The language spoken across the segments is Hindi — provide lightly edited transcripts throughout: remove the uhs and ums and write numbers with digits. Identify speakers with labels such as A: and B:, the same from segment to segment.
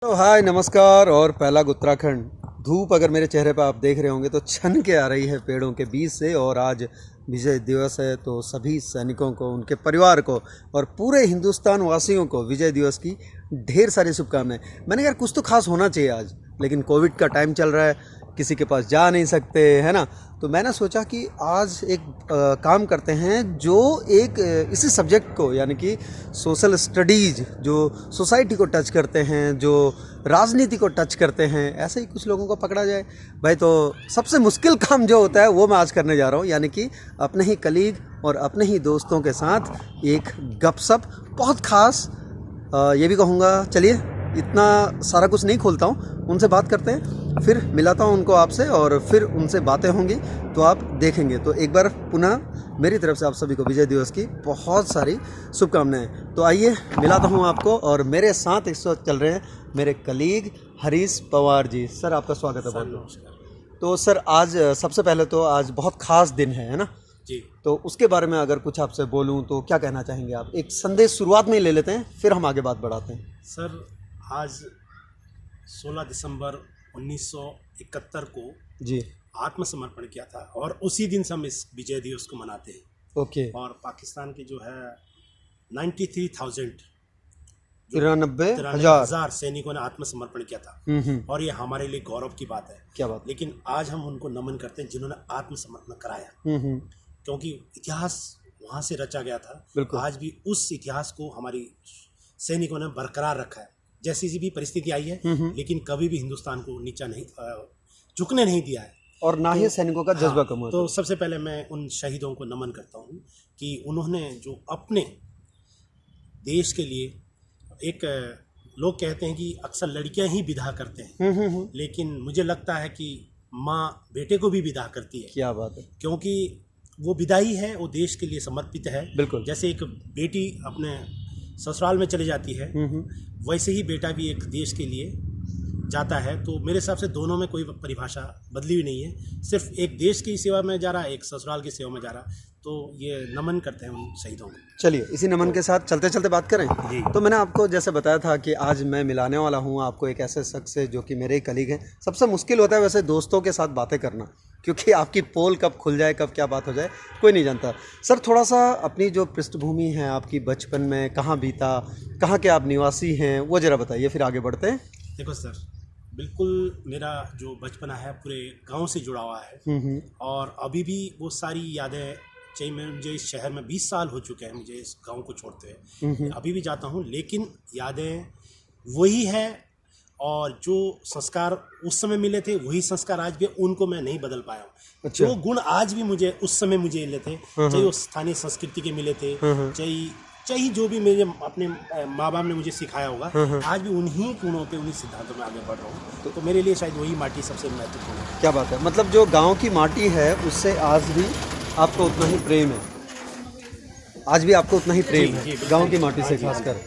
A: तो हाय नमस्कार और पहला उत्तराखंड। धूप अगर मेरे चेहरे पर आप देख रहे होंगे तो छन के आ रही है पेड़ों के बीच से। और आज विजय दिवस है तो सभी सैनिकों को, उनके परिवार को और पूरे हिंदुस्तान वासियों को विजय दिवस की ढेर सारी शुभकामनाएं। मैंने यार कुछ तो खास होना चाहिए आज, लेकिन कोविड का टाइम चल रहा है, किसी के पास जा नहीं सकते है ना। तो मैंने सोचा कि आज एक काम करते हैं जो एक इसी सब्जेक्ट को, यानी कि सोशल स्टडीज़, जो सोसाइटी को टच करते हैं, जो राजनीति को टच करते हैं, ऐसे ही कुछ लोगों को पकड़ा जाए भाई। तो सबसे मुश्किल काम जो होता है वो मैं आज करने जा रहा हूँ, यानी कि अपने ही कलीग और अपने ही दोस्तों के साथ एक गपशप, बहुत खास। ये भी कहूँगा, चलिए इतना सारा कुछ नहीं खोलता हूँ, उनसे बात करते हैं, फिर मिलाता हूँ उनको आपसे और फिर उनसे बातें होंगी तो आप देखेंगे। तो एक बार पुनः मेरी तरफ से आप सभी को विजय दिवस की बहुत सारी शुभकामनाएं। तो आइए मिलाता हूँ आपको, और मेरे साथ इस वक्त चल रहे हैं मेरे कलीग हरीश पवार जी। सर आपका स्वागत है। बहुत तो सर आज सबसे पहले तो आज बहुत ख़ास दिन है ना
B: जी।
A: तो उसके बारे में अगर कुछ आपसे बोलूँ तो क्या कहना चाहेंगे आप? एक संदेश शुरुआत में ही ले लेते हैं, फिर हम आगे बात बढ़ाते हैं।
B: सर आज 16 दिसंबर 1971 को
A: जी।
B: आत्मसमर्पण किया था और उसी दिन से हम इस विजय दिवस को मनाते हैं।
A: ओके।
B: और पाकिस्तान के जो है 93,000
A: 93,000
B: सैनिकों ने आत्मसमर्पण किया था। और ये हमारे लिए गौरव की बात है।
A: क्या बात।
B: लेकिन आज हम उनको नमन करते हैं जिन्होंने आत्मसमर्पण कराया, क्योंकि इतिहास वहाँ से रचा गया था। आज भी उस इतिहास को हमारी सैनिकों ने बरकरार रखा है। जैसी भी परिस्थिति आई है, लेकिन कभी भी हिंदुस्तान को नीचा नहीं, झुकने नहीं दिया है,
A: और ना ही सैनिकों का जज्बा कम हुआ।
B: तो सबसे पहले मैं उन शहीदों को नमन करता हूँ कि उन्होंने जो अपने देश के लिए, एक लोग कहते हैं कि अक्सर लड़कियां ही विदा करते हैं, लेकिन मुझे लगता है कि माँ बेटे को भी विदा करती है।
A: क्या बात है।
B: क्योंकि वो विदाई है, वो देश के लिए समर्पित है।
A: बिल्कुल।
B: जैसे एक बेटी अपने ससुराल में चली जाती है, वैसे ही बेटा भी एक देश के लिए जाता है। तो मेरे हिसाब से दोनों में कोई परिभाषा बदली हुई नहीं है, सिर्फ एक देश की सेवा में जा रहा है, एक ससुराल की सेवा में जा रहा है। तो ये नमन करते हैं उन शहीदों को।
A: चलिए इसी नमन के साथ चलते चलते बात करें। तो मैंने आपको जैसे बताया था कि आज मैं मिलाने वाला हूँ आपको एक ऐसे शख्स से जो कि मेरे ही कलीग हैं। सबसे मुश्किल होता है वैसे दोस्तों के साथ बातें करना, क्योंकि आपकी पोल कब खुल जाए, कब क्या बात हो जाए, कोई नहीं जानता। सर थोड़ा सा अपनी जो पृष्ठभूमि है आपकी, बचपन में कहाँ बीता, कहाँ के आप निवासी हैं, वो ज़रा बताइए, फिर आगे बढ़ते हैं।
B: देखो सर, बिल्कुल मेरा जो बचपना है पूरे गांव से जुड़ा हुआ है, और अभी भी वो सारी यादें, चाहे मुझे इस शहर में 20 साल हो चुके हैं मुझे इस गांव को छोड़ते हुए, अभी भी जाता हूँ, लेकिन यादें वही है। और जो संस्कार उस समय मिले थे वही संस्कार आज भी, उनको मैं नहीं बदल पाया हूँ।
A: अच्छा।
B: जो गुण आज भी मुझे उस समय मुझे मिले थे, चाहे वो स्थानीय संस्कृति के मिले थे, चाहे जो भी मेरे अपने माँ बाप ने मुझे सिखाया होगा, आज भी उन्हीं गुणों पे, उन्हीं सिद्धांतों में आगे बढ़ रहा हूँ। तो मेरे लिए शायद वही माटी सबसे महत्वपूर्ण है।
A: क्या बात है। मतलब जो गांव की माटी है उससे आज भी आपको उतना ही प्रेम है, आज भी आपको उतना ही प्रेम है गांव की माटी से खासकर।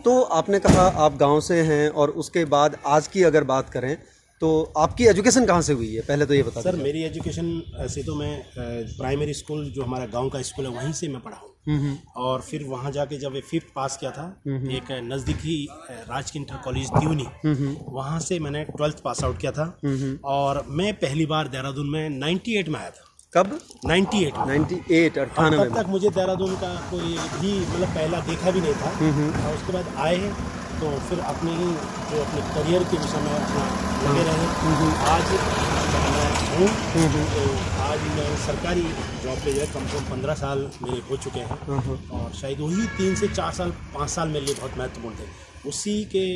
A: तो आपने कहा आप गांव से हैं, और उसके बाद आज की अगर बात करें तो आपकी एजुकेशन कहाँ से हुई है, पहले तो ये बता
B: सर। मेरी एजुकेशन ऐसे तो मैं प्राइमरी स्कूल जो हमारा गांव का स्कूल है वहीं से मैं पढ़ा हूँ, और फिर वहाँ जाके जब 5th पास किया था, एक नज़दीकी राजकीय इंटर कॉलेज दिवनी, वहाँ से मैंने 12th पास आउट किया था। और मैं पहली बार देहरादून में 98 में आया था।
A: कब?
B: 98
A: 98
B: तब तक मुझे देहरादून का कोई भी मतलब पहला देखा भी नहीं था। और उसके बाद आए तो फिर अपने ही जो अपने करियर के विषय में अपना लगे रहे। आज मैं हूँ, तो आज मैं सरकारी जॉब पे जो है कम से कम 15 साल मेरे हो चुके हैं, और शायद वही 3 से 4 साल 5 साल मेरे लिए बहुत महत्वपूर्ण थे। उसी के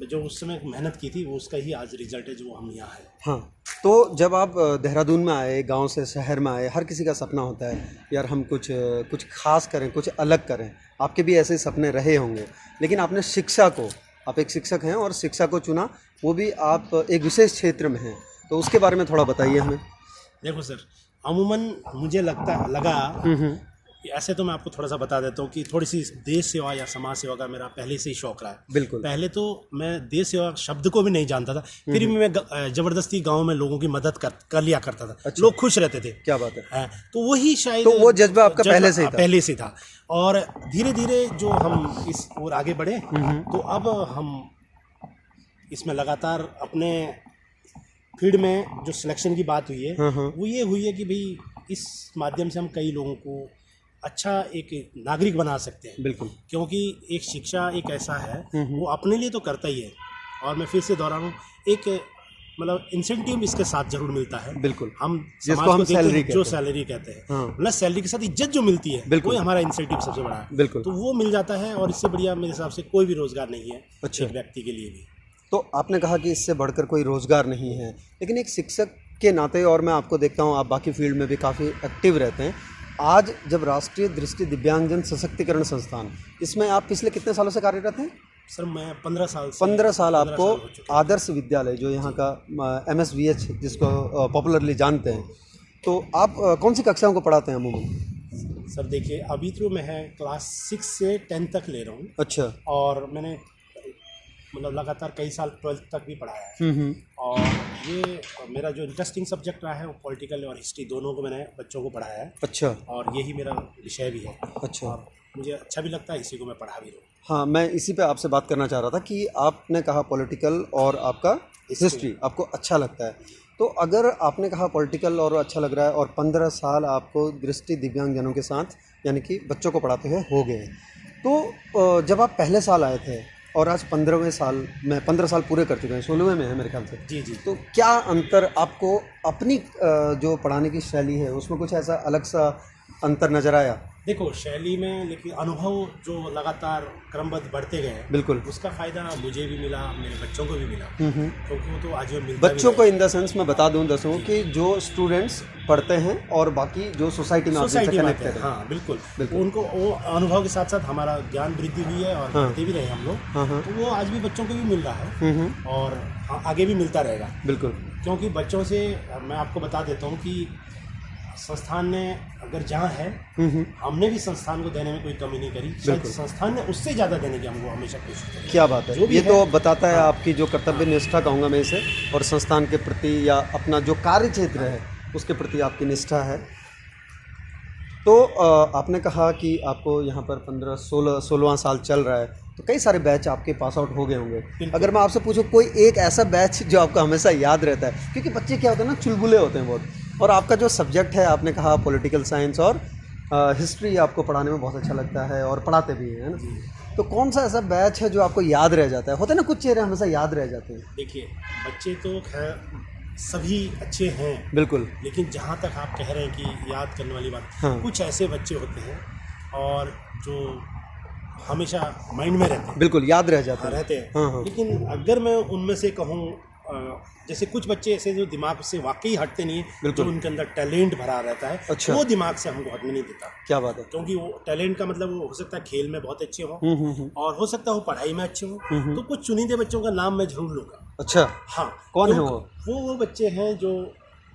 B: जो उस समय मेहनत की थी वो उसका ही आज रिजल्ट है जो हम यहाँ हैं।
A: हाँ। तो जब आप देहरादून में आए, गांव से शहर में आए, हर किसी का सपना होता है यार हम कुछ खास करें, कुछ अलग करें। आपके भी ऐसे सपने रहे होंगे, लेकिन आपने शिक्षा को, आप एक शिक्षक हैं और शिक्षा को चुना, वो भी आप एक विशेष क्षेत्र में हैं। तो उसके बारे में थोड़ा बताइए हमें।
B: देखो सर, अमूमन मुझे लगा ऐसे तो मैं आपको थोड़ा सा बता देता हूँ कि थोड़ी सी देश सेवा या समाज सेवा का मेरा पहले से ही शौक रहा है।
A: बिल्कुल।
B: पहले तो मैं देश सेवा शब्द को भी नहीं जानता था, फिर भी मैं जबरदस्ती गांव में लोगों की मदद कर लिया करता था। अच्छा। लोग खुश रहते थे।
A: क्या बात है।
B: तो वही शायद,
A: तो वो जज्बा आपका पहले से था।
B: और धीरे धीरे जो हम इस ओर आगे बढ़े, तो अब हम इसमें लगातार अपने फील्ड में जो सिलेक्शन की बात हुई है वो ये हुई है कि भाई इस माध्यम से हम कई लोगों को अच्छा एक नागरिक बना सकते हैं।
A: बिल्कुल।
B: क्योंकि एक शिक्षा एक ऐसा है वो अपने लिए तो करता ही है, और मैं फिर से दोहराऊं, एक मतलब इंसेंटिव इसके साथ जरूर मिलता है।
A: बिल्कुल।
B: हम
A: जिसको हम सैलरी
B: जो सैलरी कहते हैं,
A: हाँ।
B: मतलब सैलरी के साथ इज्जत जो मिलती है वो हमारा इंसेंटिव सबसे बड़ा है।
A: बिल्कुल।
B: तो वो मिल जाता है, और इससे बढ़िया मेरे हिसाब से कोई भी रोजगार नहीं है
A: अच्छा।
B: एक व्यक्ति के लिए भी।
A: तो आपने कहा कि इससे बढ़कर कोई रोज़गार नहीं है, लेकिन एक शिक्षक के नाते, और मैं आपको देखता हूँ आप बाकी फील्ड में भी काफ़ी एक्टिव रहते हैं, आज जब राष्ट्रीय दृष्टि दिव्यांगजन सशक्तिकरण संस्थान, इसमें आप पिछले कितने सालों से कार्यरत हैं?
B: सर मैं 15 साल से
A: 15 साल आपको
B: हो चुके हैं।
A: आदर्श विद्यालय जो यहाँ का MSVH जिसको पॉपुलरली जानते हैं, तो आप कौन सी कक्षाओं को पढ़ाते हैं अमूमन?
B: सर देखिए, अभी तो मैं क्लास 6 से 10 तक ले रहा हूँ,
A: अच्छा।
B: और मैंने मतलब लगातार कई साल 12th तक भी पढ़ाया है। और ये मेरा जो इंटरेस्टिंग सब्जेक्ट रहा है वो पॉलिटिकल और हिस्ट्री दोनों को मैंने बच्चों को पढ़ाया है।
A: अच्छा।
B: और यही मेरा विषय भी है।
A: अच्छा।
B: और मुझे अच्छा भी लगता है, इसी को मैं पढ़ा भी रहा हूँ।
A: हाँ, मैं इसी पे आपसे बात करना चाह रहा था कि आपने कहा पॉलिटिकल और आपका हिस्ट्री आपको अच्छा लगता है, तो अगर आपने कहा पॉलिटिकल और अच्छा लग रहा है और 15 साल आपको दृष्टि दिव्यांगजनों के साथ यानी कि बच्चों को पढ़ाते हुए हो गए, तो जब आप पहले साल आए थे और आज 15वें साल में 15 साल पूरे कर चुके हैं, 16वें में है मेरे ख्याल से।
B: जी जी।
A: तो क्या अंतर आपको अपनी जो पढ़ाने की शैली है उसमें कुछ ऐसा अलग सा अंतर नज़र आया?
B: देखो, शैली में लेकिन अनुभव जो लगातार क्रमबद्ध बढ़ते गए,
A: बिल्कुल,
B: उसका फ़ायदा मुझे भी मिला, मेरे बच्चों को भी मिला। क्योंकि वो तो आज मिलता
A: बच्चों को इन द सेंस मैं बता दूं दर्शकों कि जो स्टूडेंट्स पढ़ते हैं और बाकी जो सोसाइटी में आपसे कनेक्टेड है।
B: हाँ बिल्कुल, उनको वो अनुभव के साथ साथ हमारा ज्ञान वृद्धि हुई है और बढ़ते भी रहे हम लोग। तो वो आज भी बच्चों को भी मिल रहा है और आगे भी मिलता रहेगा। बिल्कुल। क्योंकि बच्चों से मैं आपको बता देता हूँ कि संस्थान ने अगर जहाँ है, हमने भी संस्थान को देने में कोई कमी नहीं करी। शायद संस्थान ने उससे ज़्यादा देने की हमको हमेशा कोशिश करी।
A: क्या बात है, ये तो बताता है आपकी जो कर्तव्य निष्ठा कहूँगा मैं इसे, और संस्थान के प्रति या अपना जो कार्य क्षेत्र है उसके प्रति आपकी निष्ठा है। तो आपने कहा कि आपको यहाँ पर 16वां साल चल रहा है, तो कई सारे बैच आपके पास आउट हो गए होंगे। अगर मैं आपसे पूछूं कोई एक ऐसा बैच जो आपको हमेशा याद रहता है, क्योंकि बच्चे क्या होते हैं ना, चुलबुले होते हैं बहुत, और आपका जो सब्जेक्ट है आपने कहा पॉलिटिकल साइंस और हिस्ट्री आपको पढ़ाने में बहुत अच्छा लगता है और पढ़ाते भी हैं, है ना? तो कौन सा ऐसा बैच है जो आपको याद रह जाता है? होते हैं ना कुछ चेहरे हमेशा याद रह जाते हैं।
B: देखिए, बच्चे तो खैर सभी अच्छे हैं, बिल्कुल, लेकिन जहाँ तक आप कह रहे हैं कि याद करने वाली बात, कुछ ऐसे बच्चे होते हैं और जो हमेशा माइंड में रहते हैं, बिल्कुल याद रह जाते हैं। लेकिन अगर मैं उनमें से कहूँ, जैसे कुछ बच्चे ऐसे जो दिमाग से वाकई हटते नहीं है, जो उनके अंदर टैलेंट भरा रहता है, अच्छा, वो दिमाग से हमको हटने नहीं देता। क्या बात है। क्योंकि वो टैलेंट का मतलब वो हो सकता है खेल में बहुत अच्छे हो और हो सकता है वो पढ़ाई में अच्छे हो। तो कुछ चुनिंदे बच्चों का नाम मैं जरूर लूँगा। अच्छा, हाँ, कौन है वो बच्चे हैं जो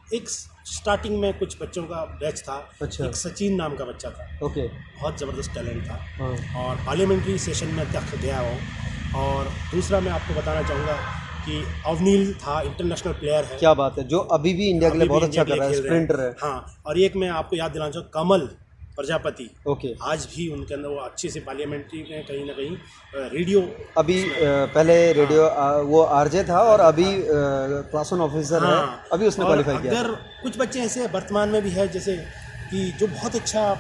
B: एक स्टार्टिंग में कुछ बच्चों का बैच था। अच्छा। एक सचिन नाम का बच्चा था, ओके, बहुत ज़बरदस्त टैलेंट था। और पार्लियामेंट्री सेशन में तक गया वो। और दूसरा मैं आपको बताना चाहूँगा कि अवनील था, इंटरनेशनल प्लेयर है। क्या बात है, जो अभी भी इंडिया के लिए बहुत अच्छा कर रहा है, स्प्रिंटर है। हाँ, और एक मैं आपको याद दिलाना चाहूँ, कमल प्रजापति, ओके, आज भी उनके अंदर वो अच्छे से पार्लियामेंट्री में कहीं ना कहीं रेडियो, अभी पहले रेडियो वो आरजे था और अभी क्लास 1 ऑफिसर है, अभी उसने क्वालिफाई किया। अगर कुछ बच्चे ऐसे वर्तमान में भी है जैसे कि जो बहुत अच्छा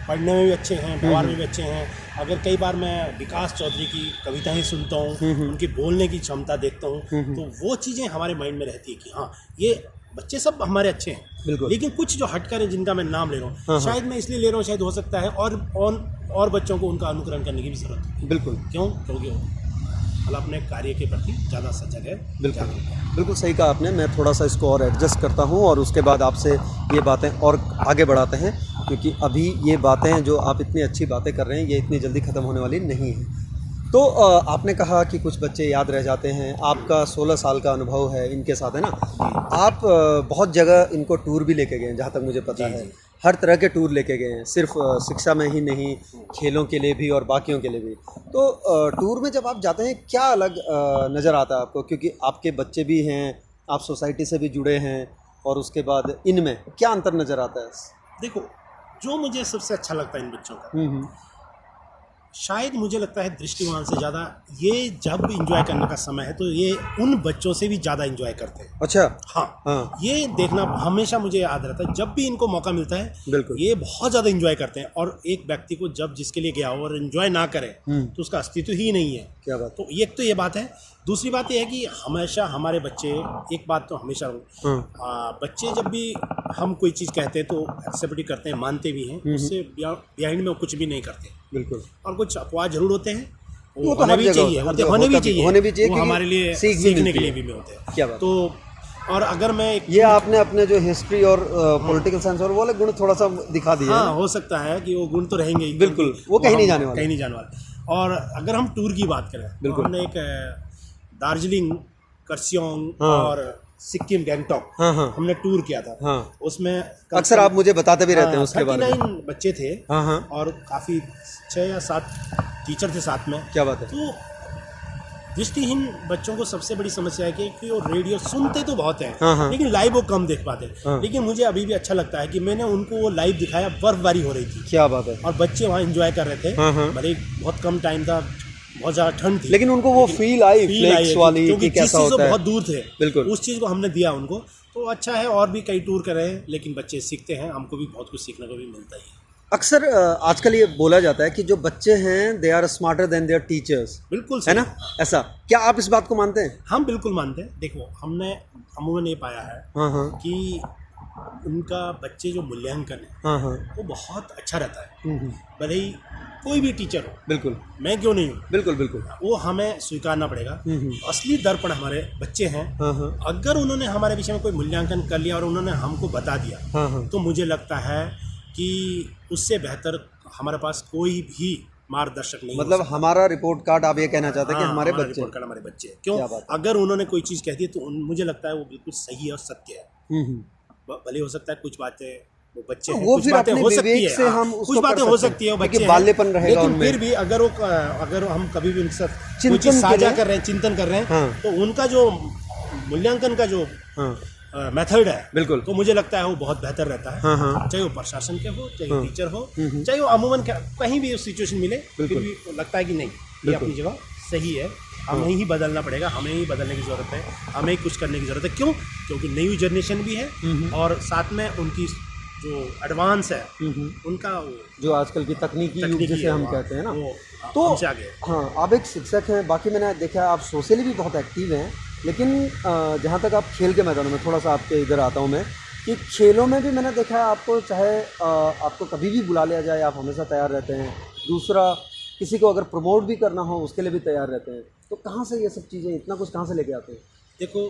B: पढ़ने में भी अच्छे हैं, व्यवहार में भी अच्छे हैं। अगर कई बार मैं विकास चौधरी की कविताएं सुनता हूँ, उनकी बोलने की क्षमता देखता हूँ, तो वो चीज़ें हमारे माइंड में रहती है कि हाँ, ये बच्चे सब हमारे अच्छे हैं, बिल्कुल, लेकिन कुछ जो हटकर हैं जिनका मैं नाम ले रहा हूँ, शायद मैं इसलिए ले रहा हूँ, शायद हो सकता है और बच्चों को उनका अनुकरण करने की भी जरूरत है। बिल्कुल, क्यों? क्योंकि मतलब अपने कार्य के प्रति ज़्यादा सजग है। बिल्कुल, बिल्कुल सही कहा आपने। मैं थोड़ा सा इसको और एडजस्ट करता हूँ और उसके बाद आपसे ये बातें और आगे बढ़ाते हैं, क्योंकि अभी ये बातें जो आप इतनी अच्छी बातें कर रहे हैं ये इतनी जल्दी ख़त्म होने वाली नहीं है। तो आपने कहा कि कुछ बच्चे याद रह जाते हैं, आपका 16 साल का अनुभव है इनके साथ, है ना? आप बहुत जगह इनको टूर भी लेके गए हैं, जहाँ तक मुझे पता है, हर तरह के टूर लेके गए हैं, सिर्फ शिक्षा में ही नहीं, खेलों के लिए भी और बाकियों के लिए भी। तो टूर में जब आप जाते हैं क्या अलग नज़र आता है आपको, क्योंकि आपके बच्चे भी हैं, आप सोसाइटी से भी जुड़े हैं, और उसके बाद इनमें क्या अंतर नज़र आता है? देखो, जो मुझे सबसे अच्छा लगता है इन बच्चों का, शायद मुझे लगता है दृष्टिवान से ज़्यादा ये जब इंजॉय करने का समय है तो ये उन बच्चों से भी ज़्यादा इंजॉय करते हैं।
A: अच्छा।
B: हाँ,
A: हाँ,
B: ये देखना हमेशा मुझे याद रहता है, जब भी इनको मौका मिलता है
A: बिल्कुल।
B: ये बहुत ज़्यादा इंजॉय करते हैं। और एक व्यक्ति को जब जिसके लिए गया हो और इंजॉय ना करे तो उसका अस्तित्व ही नहीं है।
A: क्या बात।
B: तो एक तो ये बात है। दूसरी बात ये है कि हमेशा हमारे बच्चे, एक बात तो हमेशा बच्चे जब भी हम कोई चीज़ कहते हैं तो एक्सेप्ट भी करते हैं, मानते भी हैं, उससे बिहाइंड में कुछ भी नहीं करते।
A: बिल्कुल।
B: और कुछ अपवाद जरूर होते हैं,
A: वो तो
B: होने
A: हर
B: भी
A: जगह
B: चाहिए,
A: होते हैं,
B: होने भी
A: होने
B: चाहिए, वो
A: क्योंकि
B: हमारे लिए
A: सीख भी
B: सीखने
A: मिलती
B: के लिए
A: है।
B: भी होते हैं।
A: क्या बात।
B: तो और अगर मैं
A: ये आपने अपने जो हिस्ट्री और पॉलिटिकल साइंस और वो वाले गुण थोड़ा सा दिखा दिए।
B: हाँ, हो सकता है कि वो गुण तो रहेंगे ही,
A: बिल्कुल, वो कहीं नहीं जाने वाले।
B: कहीं नहीं जाने वाले। और अगर हम टूर की बात करें तो हमने एक दार्जिलिंग, करसियोंग और सिक्किम, गैंगटॉक हमने टूर किया था।
A: हाँ।
B: उसमें
A: अक्सर आप मुझे बताते भी रहते हैं उसके बारे में।
B: 39 बच्चे थे।
A: हाँ।
B: और काफ़ी 6 या 7 टीचर थे साथ में।
A: क्या बात है।
B: तो दृष्टिहीन बच्चों को सबसे बड़ी समस्या है कि वो रेडियो सुनते तो बहुत हैं, लेकिन लाइव वो कम देख पाते हैं। लेकिन मुझे अभी भी अच्छा लगता है कि मैंने उनको वो लाइव दिखाया, बर्फबारी हो रही थी।
A: क्या बात है।
B: और बच्चे वहाँ एंजॉय कर रहे थे। भले ही बहुत कम टाइम था, बहुत ज़्यादा ठंड थी,
A: लेकिन उनको वो फील आई फ्लेक्स वाली,
B: क्योंकि
A: कि कैसा होता है।
B: बहुत दूर थे।
A: बिल्कुल।
B: उस चीज़ को हमने दिया उनको, तो अच्छा है। और भी कई टूर कर रहे हैं, लेकिन बच्चे सीखते हैं, हमको भी बहुत कुछ सीखने को भी मिलता ही है।
A: अक्सर आजकल ये बोला जाता है कि जो बच्चे हैं they are smarter than their teachers.
B: बिल्कुल
A: है ना, ऐसा क्या आप इस बात को मानते हैं?
B: हम बिल्कुल मानते हैं। देखो, हमने अमूमन ये पाया है कि उनका बच्चे जो मूल्यांकन है वो बहुत अच्छा रहता है। भले ही कोई भी टीचर हो,
A: बिल्कुल,
B: मैं क्यों नहीं हूँ,
A: बिल्कुल बिल्कुल,
B: वो हमें स्वीकारना पड़ेगा। असली दर्पण हमारे बच्चे हैं। अगर उन्होंने हमारे विषय में कोई मूल्यांकन कर लिया और उन्होंने हमको बता दिया, तो मुझे लगता है कि उससे बेहतर हमारे पास कोई भी मार्गदर्शक नहीं।
A: मतलब हमारा रिपोर्ट कार्ड आप ये कहना चाहते हैं कि हमारे बच्चे,
B: रिपोर्ट कार्ड हमारे बच्चे हैं। क्यों? अगर उन्होंने कोई चीज़ कह दी तो मुझे लगता है वो बिल्कुल सही है और सत्य है। भले हो सकता है कुछ बातें वो बच्चे हैं,
A: वो
B: कुछ
A: फिर
B: बातें
A: अपने
B: हो सकती
A: विवेक
B: है,
A: से हम
B: कुछ बातें हो सकती है, वो बच्चे हैं,
A: बाल्यपन रहेगा
B: लेकिन
A: उनमें।
B: फिर भी अगर हम कभी भी उनके साथ कोई
A: चिंतन
B: चीज़ साझा कर रहे हैं, चिंतन कर रहे हैं, तो उनका जो मूल्यांकन का जो मेथड है,
A: बिल्कुल,
B: तो मुझे लगता है वो बहुत बेहतर रहता है। चाहे वो प्रशासन के हो, चाहे टीचर हो, चाहे वो अमूमन कहीं भी सिचुएशन मिले, फिर भी लगता है कि नहीं, ये अपनी जगह सही है। हमें ही बदलना पड़ेगा, हमें ही बदलने की ज़रूरत है, हमें ही कुछ करने की ज़रूरत है। क्यों? क्योंकि नई जनरेशन भी है और साथ में उनकी जो एडवांस है, उनका जो आजकल की तकनीकी युग जिसे हम कहते हैं ना, तो हमसे आगे।
A: हाँ, आप एक शिक्षक हैं, बाकी मैंने देखा आप सोशली भी बहुत एक्टिव हैं, लेकिन जहाँ तक आप खेल के मैदानों में, थोड़ा सा आपके इधर आता हूँ मैं, कि खेलों में भी मैंने देखा है आपको, चाहे आपको कभी भी बुला लिया जाए आप हमेशा तैयार रहते हैं। दूसरा, किसी को अगर प्रमोट भी करना हो उसके लिए भी तैयार रहते हैं। तो कहाँ से ये सब चीज़ें, इतना कुछ कहाँ से लेके आते हैं?
B: देखो,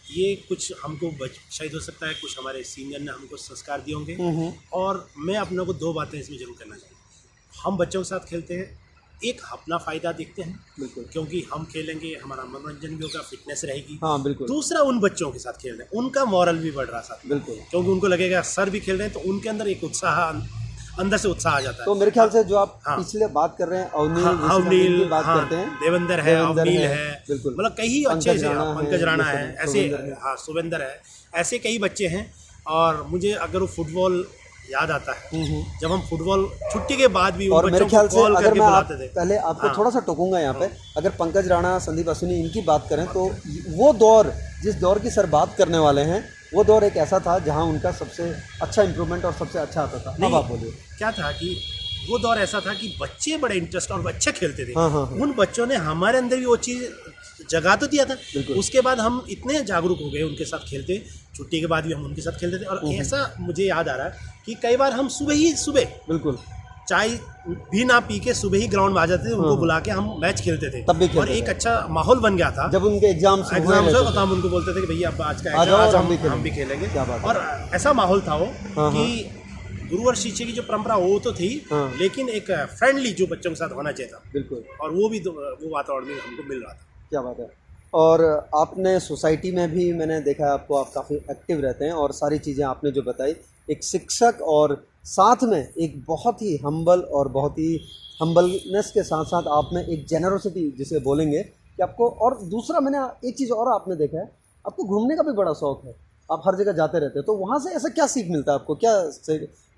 B: ये कुछ हमको शायद हो सकता है कुछ हमारे सीनियर ने हमको संस्कार दिए होंगे। और मैं अपने को 2 बातें इसमें जरूर करना चाहूँगा। हम बच्चों के साथ खेलते हैं, एक अपना फ़ायदा देखते हैं, बिल्कुल, क्योंकि हम खेलेंगे, हमारा मनोरंजन भी होगा, फिटनेस रहेगी।
A: हाँ, बिल्कुल।
B: दूसरा, उन बच्चों के साथ खेल रहे हैं, उनका मॉरल भी बढ़ रहा है साथ,
A: बिल्कुल,
B: क्योंकि उनको लगेगा सर भी खेल रहे हैं, तो उनके अंदर एक उत्साह, अंदर से उत्साह आ जाता है।
A: तो मेरे ख्याल से जो आप पिछले बात कर रहे हैं, अवनील की बात करते हैं,
B: देवेंद्र है, अवनील है,
A: बिल्कुल,
B: मतलब कई अच्छे से, पंकज राणा है, ऐसे, हाँ, सुवेंद्र है, ऐसे कई बच्चे हैं। और मुझे अगर वो फुटबॉल याद आता है, जब हम फुटबॉल छुट्टी के बाद भी
A: और मेरे ख्याल से अगर मैं पहले आपको थोड़ा सा टोकूंगा यहाँ पे, अगर पंकज राणा, संदीप अश्विनी इनकी बात करें तो वो दौर, जिस दौर की सर बात करने वाले हैं, वो दौर एक ऐसा था जहाँ उनका सबसे अच्छा इम्प्रूवमेंट और सबसे अच्छा आता था। अब आप बोलिए।
B: क्या था कि वो दौर ऐसा था कि बच्चे बड़े इंटरेस्ट और अच्छे खेलते थे। उन बच्चों ने हमारे अंदर भी वो चीज़ जगा तो दिया था। उसके बाद हम इतने जागरूक हो गए उनके साथ खेलते, छुट्टी के बाद भी हम उनके साथ खेलते थे। और ऐसा मुझे याद आ रहा है कि कई बार हम सुबह
A: बिल्कुल
B: चाय भी ना पी के सुबह ही ग्राउंड में आ जाते थे, उनको बुला के हम मैच खेलते थे,
A: तब भी
B: और एक अच्छा माहौल बन गया था।
A: जब उनके एग्जाम
B: से तो हम उनको बोलते थे कि भैया अब आज का आज हम भी खेलेंगे। और ऐसा माहौल था वो कि गुरु और शिष्य की जो परंपरा वो तो थी, लेकिन एक फ्रेंडली जो बच्चों के साथ होना चाहिए था, बिल्कुल, और वो भी वो वातावरण भी हमको मिल रहा था।
A: क्या बात है। और आपने सोसाइटी में भी मैंने देखा आपको, आप काफ़ी एक्टिव रहते हैं, और सारी चीज़ें आपने जो बताई, एक शिक्षक और साथ में एक बहुत ही हम्बल और बहुत ही हम्बलनेस के साथ साथ आप में एक जेनरोसिटी जिसे बोलेंगे कि आपको। और दूसरा, मैंने एक चीज़ और आपने देखा है, आपको घूमने का भी बड़ा शौक है, आप हर जगह जाते रहते हैं, तो वहाँ से ऐसा क्या सीख मिलता है आपको? क्या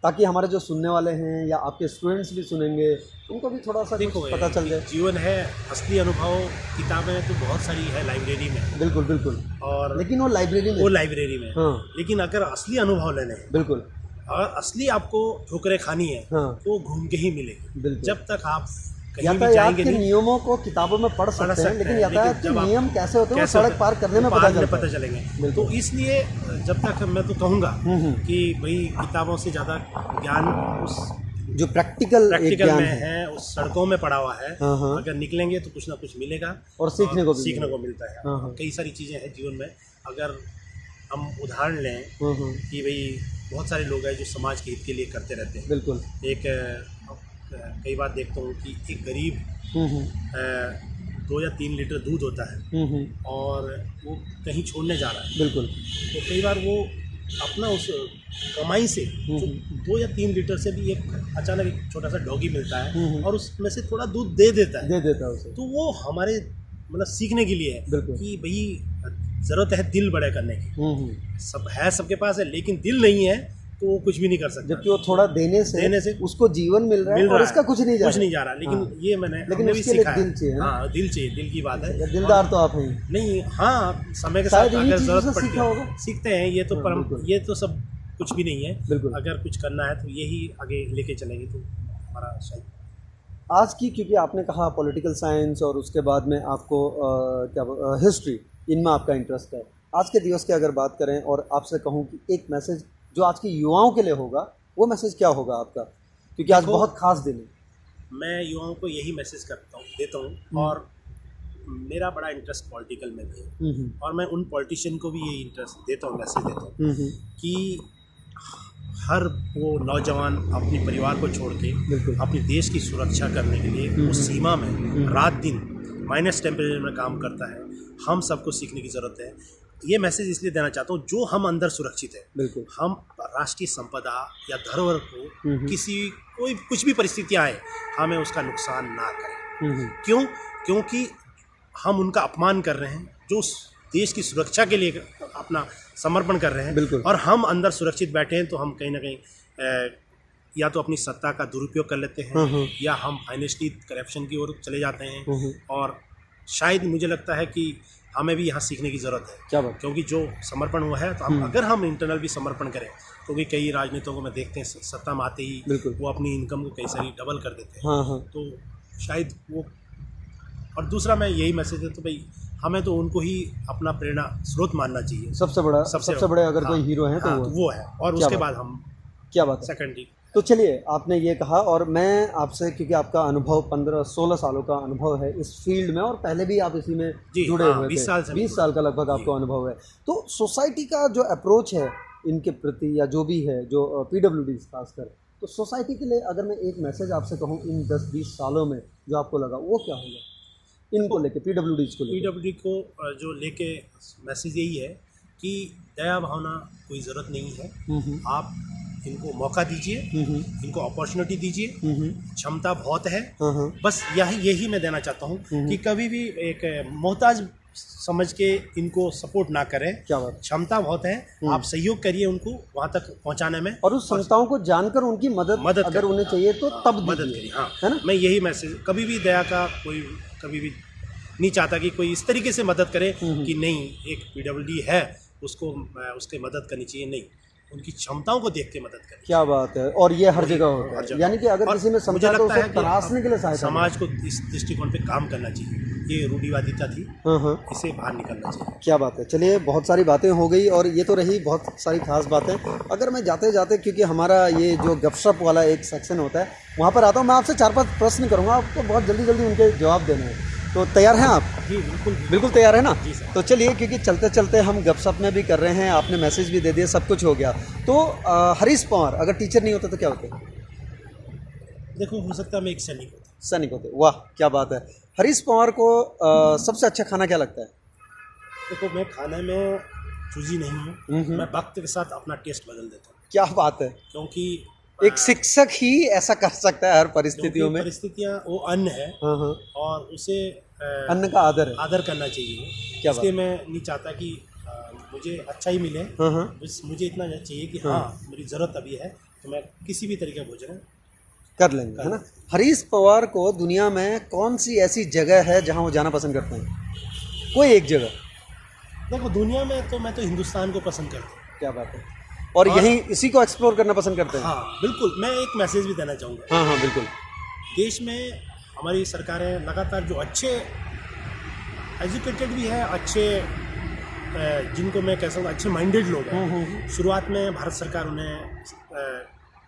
A: ताकि हमारे जो सुनने वाले हैं या आपके स्टूडेंट्स भी सुनेंगे उनको भी थोड़ा सा
B: देखो
A: कुछ पता चल जाए।
B: जीवन है, असली अनुभव किताबें तो बहुत सारी है लाइब्रेरी में,
A: बिल्कुल बिल्कुल,
B: और
A: लेकिन वो लाइब्रेरी में,
B: वो लाइब्रेरी में,
A: हाँ
B: लेकिन अगर असली अनुभव लेने हैं
A: बिल्कुल,
B: और असली आपको ठोकरें खानी है
A: हाँ
B: तो घूम के ही मिलेगी।
A: बिल्कुल।
B: जब तक आप कहीं भी
A: यातायात
B: जाएंगे
A: के
B: नहीं,
A: नियमों को किताबों में पढ़ सकते हैं, लेकिन यातायात के
B: जब आप
A: नियम कैसे होते हैं वो
B: कैसे
A: सड़क
B: होता
A: पार
B: है,
A: करने में
B: वो
A: पता
B: बाद में
A: चलता
B: पता
A: है।
B: चलेंगे।
A: बिल्कुल।
B: तो इसलिए जब तक मैं तो कहूँगा
A: हम्म।
B: कि भाई किताबों से ज़्यादा ज्ञान उस
A: जो प्रैक्टिकल एक ज्ञान
B: में
A: है,
B: है, उस सड़कों में पड़ा हुआ है।
A: हाँ, हाँ।
B: अगर निकलेंगे तो कुछ ना कुछ मिलेगा
A: और सीखने को भी
B: सीखने को मिलता है।
A: हाँ, हाँ।
B: कई सारी चीज़ें हैं जीवन में। अगर हम उदाहरण लें कि भाई बहुत सारे लोग हैं जो समाज के हित के लिए करते रहते हैं।
A: बिल्कुल।
B: एक कई बार देखता हूँ कि एक गरीब 2 या 3 लीटर दूध होता है और वो कहीं छोड़ने जा रहा है,
A: बिल्कुल।
B: तो कई बार वो अपना उस कमाई से जो 2 या 3 लीटर से भी एक अचानक एक छोटा सा डॉगी मिलता है और उसमें से थोड़ा दूध दे देता है
A: उसे।
B: तो वो हमारे मतलब सीखने के लिए है
A: बिल्कुल।
B: कि भाई ज़रूरत है दिल बड़े करने की। सब है, सबके पास है, लेकिन दिल नहीं है तो वो कुछ भी नहीं कर सकता।
A: जबकि वो थोड़ा देने से उसको जीवन मिल रहा है और उसका कुछ नहीं जा रहा।
B: लेकिन
A: हाँ।
B: ये हमने भी
A: उसके लिए
B: सीखा
A: दिल चाहिए
B: है।
A: ना?
B: हाँ, दिल चाहिए, दिल की बात है।
A: दिलदार तो आप हैं।
B: नहीं, हाँ, समय के
A: शायद
B: साथ
A: इन्हीं
B: अगर
A: चीज़ों
B: जरूरत
A: से
B: पड़ती
A: सीखा
B: है
A: होगा।
B: सीखते हैं। ये तो
A: बिल्कुल।
B: ये तो सब कुछ भी नहीं है।
A: बिल्कुल।
B: अगर कुछ करना है तो यही आगे लेके चलेंगे तो हमारा शायद।
A: आज की, क्योंकि आपने कहा पॉलिटिकल साइंस और उसके बाद में आपको हिस्ट्री, इनमें आपका इंटरेस्ट है। आज के दिवस की अगर बात करें और आपसे कहूं कि एक मैसेज जो आज के युवाओं के लिए होगा, वो मैसेज क्या होगा आपका? क्योंकि आज बहुत खास दिन है।
B: मैं युवाओं को यही मैसेज देता हूँ और मेरा बड़ा इंटरेस्ट पॉलिटिकल में भी है और मैं उन पॉलिटिशियन को भी यही इंटरेस्ट देता हूँ, मैसेज देता हूँ कि हर वो नौजवान अपने परिवार को छोड़ के अपने देश की सुरक्षा करने के लिए उस सीमा में रात दिन माइनस टेम्परेचर में काम करता है। हम सबको सीखने की ज़रूरत है। ये मैसेज इसलिए देना चाहता हूँ, जो हम अंदर सुरक्षित है, हम राष्ट्रीय संपदा या धरोहर को कोई कुछ भी परिस्थितियाँ आए हमें उसका नुकसान ना करें। क्यों? क्योंकि हम उनका अपमान कर रहे हैं जो देश की सुरक्षा के लिए अपना समर्पण कर रहे हैं, और हम अंदर सुरक्षित बैठे हैं तो हम कहीं ना कहीं या तो अपनी सत्ता का दुरुपयोग कर लेते हैं या हम फाइनेंशियली करप्शन की ओर चले जाते हैं। और शायद मुझे लगता है कि हमें भी यहाँ सीखने की ज़रूरत है।
A: क्या बात?
B: क्योंकि जो समर्पण हुआ है तो हम अगर हम इंटरनल भी समर्पण करें, क्योंकि कई राजनीतियों को मैं देखते हैं सत्ता में आते ही वो अपनी इनकम को कई सारी डबल कर देते हैं। तो शायद वो, और दूसरा मैं यही मैसेज देता हूँ भाई हमें तो उनको ही अपना प्रेरणा स्रोत मानना चाहिए।
A: सबसे बड़े अगर कोई हीरो हैं तो
B: वो है, और उसके बाद हम
A: क्या बात है
B: सेकेंडरी।
A: तो चलिए, आपने ये कहा और मैं आपसे, क्योंकि आपका अनुभव 15-16 सालों का अनुभव है इस फील्ड में और पहले भी आप इसी में जुड़े हुए थे, 20 साल का लगभग आपको अनुभव है। तो सोसाइटी का जो अप्रोच है इनके प्रति या जो भी है, जो PWD खासकर, तो सोसाइटी के लिए अगर मैं एक मैसेज आपसे कहूँ इन 10-20 सालों में जो आपको लगा, वो क्या होगा इनको लेके, PWD को लेके?
B: PWD को जो लेके मैसेज यही है कि दया भावना कोई ज़रूरत नहीं है। आप इनको मौका दीजिए, इनको अपॉर्चुनिटी दीजिए, क्षमता बहुत है। बस यही मैं देना चाहता हूँ कि कभी भी एक मोहताज समझ के इनको सपोर्ट ना करें।
A: क्या बात?
B: क्षमता बहुत है, आप सहयोग करिए उनको वहाँ तक पहुँचाने में,
A: और उस संस्थाओं को जानकर उनकी मदद अगर उन्हें चाहिए तो तब
B: मदद करिए। हाँ,
A: है ना?
B: मैं यही मैसेज, कभी भी दया का कोई कभी भी नहीं चाहता कि कोई इस तरीके से मदद करे कि नहीं एक PWD है उसको उसकी मदद करनी चाहिए, नहीं, उनकी क्षमताओं को देख के मदद करें।
A: क्या बात है, और ये हर जगह होता है। यानी कि अगर किसी में क्षमता है तो उसे तराशने के लिए सहायता,
B: समाज को इस दृष्टिकोण पे काम करना चाहिए। ये रूढ़िवादिता थी, इसे बाहर निकलना चाहिए।
A: क्या बात है। चलिए, बहुत सारी बातें हो गई और ये तो रही बहुत सारी खास बातें। अगर मैं जाते जाते, क्योंकि हमारा ये जो गपशप वाला एक सेक्शन होता है वहाँ पर आता हूँ, मैं आपसे 4-5 प्रश्न करूँगा, आपको बहुत जल्दी उनके जवाब देने हैं। तो तैयार हैं आप?
B: जी
A: बिल्कुल तैयार है ना?
B: जी सर।
A: तो चलिए, क्योंकि चलते चलते हम गपशप में भी कर रहे हैं, आपने मैसेज भी दे दिया, सब कुछ हो गया। तो हरीश पवार अगर टीचर नहीं होते तो क्या होते?
B: देखो, हो सकता है मैं एक
A: सैनिक होते। वाह, क्या बात है। हरीश पवार को सबसे अच्छा खाना क्या लगता है?
B: देखो, मैं खाने में चूजी नहीं हूँ, मैं वक्त के साथ अपना टेस्ट बदल देता हूँ।
A: क्या बात है।
B: क्योंकि
A: एक शिक्षक ही ऐसा कर सकता है हर परिस्थितियों में।
B: परिस्थितियाँ वो अन्न है और उसे
A: अन्न का आदर
B: करना चाहिए।
A: क्या
B: इसलिए मैं नहीं चाहता कि मुझे अच्छा ही मिले, बस मुझे इतना चाहिए कि हाँ मेरी ज़रूरत अभी है तो मैं किसी भी तरीके का भोजन
A: कर लेंगे, है ना। हरीश पवार को दुनिया में कौन सी ऐसी जगह है जहां वो जाना पसंद करते हैं? कोई एक जगह।
B: देखो दुनिया में तो मैं तो हिंदुस्तान को पसंद करता हूँ।
A: क्या बात है। और यहीं इसी को एक्सप्लोर करना पसंद करते हैं।
B: हाँ बिल्कुल, मैं एक मैसेज भी देना चाहूँगा।
A: हाँ हाँ बिल्कुल।
B: देश में हमारी सरकारें लगातार जो अच्छे एजुकेटेड भी है, अच्छे जिनको मैं कह सकता हूँ अच्छे माइंडेड लोग हैं, शुरुआत में भारत सरकार उन्हें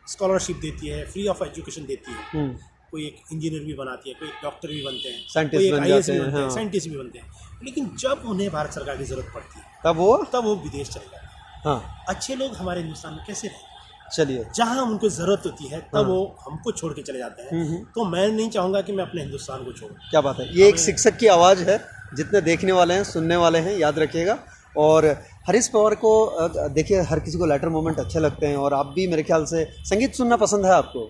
B: स्कॉलरशिप देती है, फ्री ऑफ एजुकेशन देती है। कोई एक इंजीनियर भी बनाती है, कोई एक डॉक्टर भी बनते हैं,
A: साइंटिस्ट
B: कोई एक
A: बन
B: IAS
A: जाते
B: भी
A: हैं,
B: बनते हैं,
A: हाँ।
B: साइंटिस्ट भी बनते हैं। लेकिन जब उन्हें भारत सरकार की ज़रूरत पड़ती है
A: तब वो
B: विदेश चले जाते हैं।
A: हाँ
B: अच्छे लोग हमारे हिंदुस्तान में कैसे रहे?
A: चलिए।
B: जहाँ उनको ज़रूरत होती है तब वो हमको छोड़ के चले जाते हैं। तो मैं नहीं चाहूँगा कि मैं अपने हिंदुस्तान को छोड़ूं।
A: क्या बात है। ये एक शिक्षक की आवाज़ है, जितने देखने वाले हैं सुनने वाले हैं याद रखिएगा। और हरीश पवार को देखिए, हर किसी को लेटर मोमेंट अच्छे लगते हैं, और आप भी मेरे ख्याल से संगीत सुनना पसंद है आपको।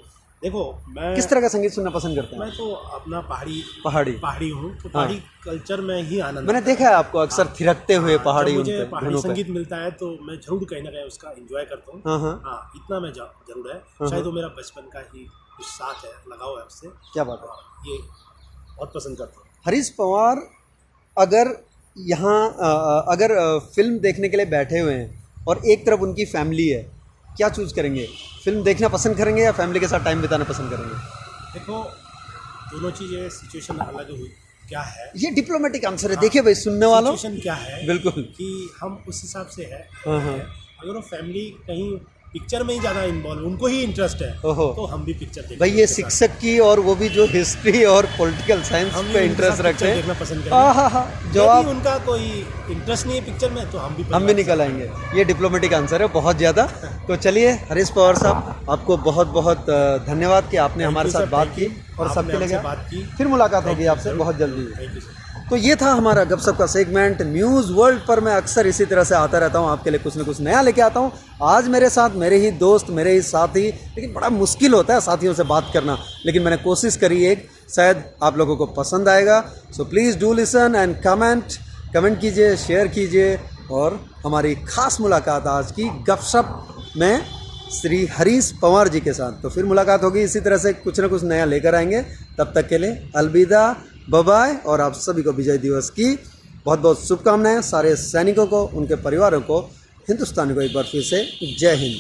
B: देखो मैं
A: किस तरह का संगीत सुनना पसंद करते हैं?
B: मैं तो अपना
A: पहाड़ी
B: हूँ, तो पहाड़ी कल्चर में ही आनंद
A: मैंने देखा है आपको अक्सर थिरकते हुए पहाड़ी
B: जब
A: उन
B: मुझे
A: पे,
B: पहाड़ी
A: धुनों पे।
B: संगीत मिलता है तो मैं जरूर कहीं ना कहीं उसका एंजॉय करता हूँ।
A: हाँ हाँ।
B: हाँ इतना मैं जरूर है, शायद वो मेरा बचपन का ही कुछ साथ है, लगाव है उससे।
A: क्या बात है।
B: ये बहुत पसंद करता हूँ।
A: हरीश पवार अगर यहाँ अगर फिल्म देखने के लिए बैठे हुए हैं और एक तरफ उनकी फैमिली है, क्या चूज़ करेंगे? फिल्म देखना पसंद करेंगे या फैमिली के साथ टाइम बिताना पसंद करेंगे?
B: देखो दोनों चीज़ें, सिचुएशन अलग हुई क्या है।
A: ये डिप्लोमेटिक आंसर है। देखिए भाई सुनने वालों,
B: सिचुएशन क्या है
A: बिल्कुल
B: कि हम उस हिसाब से है।
A: हाँ हाँ।
B: अगर वो फैमिली कहीं पिक्चर में ही ज़्यादा इन्वॉल्व, उनको ही इंटरेस्ट है,
A: ओहो।
B: तो हम भी पिक्चर देखते
A: भाई ये शिक्षक की, और वो भी जो हिस्ट्री और पॉलिटिकल साइंस पे इंटरेस्ट रखते हैं,
B: देखना पसंद
A: हाँ हाँ हाँ, जो
B: यदि
A: आप
B: उनका कोई इंटरेस्ट नहीं है पिक्चर में तो हम भी
A: निकल आएंगे। ये डिप्लोमेटिक आंसर है बहुत ज़्यादा। तो चलिए हरीश पवार साहब, आपको बहुत बहुत धन्यवाद कि आपने हमारे साथ बात की और सबके लिए
B: बात की।
A: फिर मुलाकात होगी आपसे बहुत जल्दी।
B: Thank you sir.
A: तो ये था हमारा गपशप का सेगमेंट। न्यूज़ वर्ल्ड पर मैं अक्सर इसी तरह से आता रहता हूँ, आपके लिए कुछ ना कुछ नया लेके आता हूँ। आज मेरे साथ मेरे ही दोस्त, मेरे ही साथी, लेकिन बड़ा मुश्किल होता है साथियों से बात करना, लेकिन मैंने कोशिश करी एक, शायद आप लोगों को पसंद आएगा। So please do listen and comment कीजिए, शेयर कीजिए। और हमारी खास मुलाकात आज की गपशप में श्री हरीश पवार जी के साथ। तो फिर मुलाकात होगी इसी तरह से, कुछ ना कुछ नया लेकर आएंगे। तब तक के लिए अलविदा, बाय। और आप सभी को विजय दिवस की बहुत बहुत शुभकामनाएं। सारे सैनिकों को, उनके परिवारों को, हिंदुस्तान को एक बार फिर से जय हिंद।